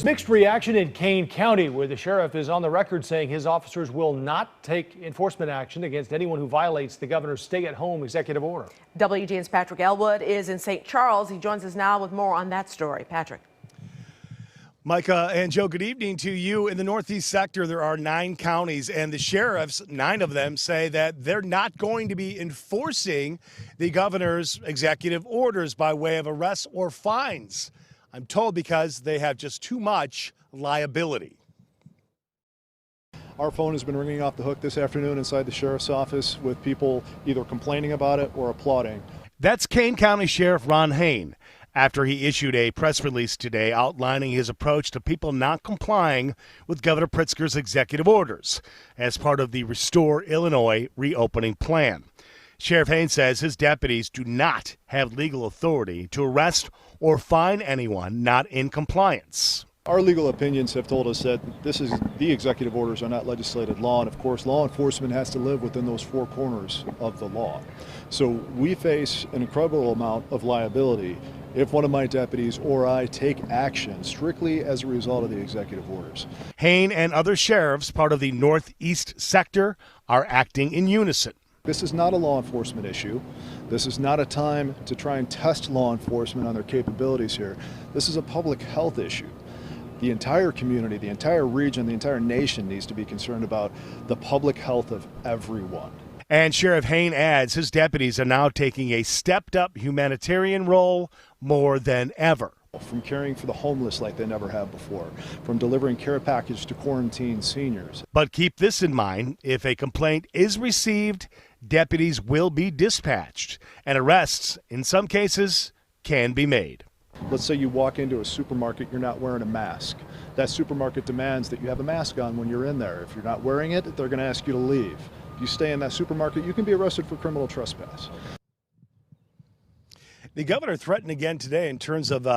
Mixed reaction in Kane County, where the sheriff is on the record saying his officers will not take enforcement action against anyone who violates the governor's stay-at-home executive order. WGN's Patrick Elwood is in St. Charles. He joins us now with more on that story. Patrick. Micah and Joe, good evening to you. In the Northeast sector, there are 9 counties, and the sheriffs, 9 of them, say that they're not going to be enforcing the governor's executive orders by way of arrests or fines. I'm told because they have just too much liability. Our phone has been ringing off the hook this afternoon inside the sheriff's office with people either complaining about it or applauding. That's Kane County Sheriff Ron Hain after he issued a press release today outlining his approach to people not complying with Governor Pritzker's executive orders as part of the Restore Illinois reopening plan. Sheriff Hain says his deputies do not have legal authority to arrest or fine anyone not in compliance. Our legal opinions have told us that the executive orders are not legislated law, and of course law enforcement has to live within those 4 corners of the law. So we face an incredible amount of liability if one of my deputies or I take action strictly as a result of the executive orders. Hain and other sheriffs, part of the Northeast sector, are acting in unison. This is not a law enforcement issue. This is not a time to try and test law enforcement on their capabilities here. This is a public health issue. The entire community, the entire region, the entire nation needs to be concerned about the public health of everyone. And Sheriff Hain adds his deputies are now taking a stepped-up humanitarian role more than ever. From caring for the homeless like they never have before, from delivering care package to quarantine seniors. But keep this in mind, if a complaint is received, deputies will be dispatched, and arrests, in some cases, can be made. Let's say you walk into a supermarket, you're not wearing a mask. That supermarket demands that you have a mask on when you're in there. If you're not wearing it, they're going to ask you to leave. If you stay in that supermarket, you can be arrested for criminal trespass. The governor threatened again today in terms of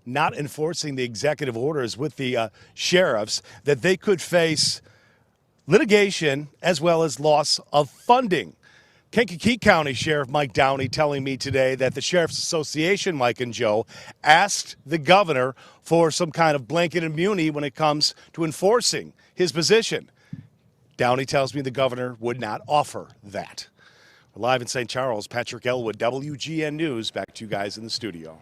not enforcing the executive orders with the sheriffs, that they could face litigation as well as loss of funding. Kankakee County Sheriff Mike Downey telling me today that the Sheriff's Association, Mike and Joe, asked the governor for some kind of blanket immunity when it comes to enforcing his position. Downey tells me the governor would not offer that. We're live in St. Charles, Patrick Elwood, WGN News. Back to you guys in the studio.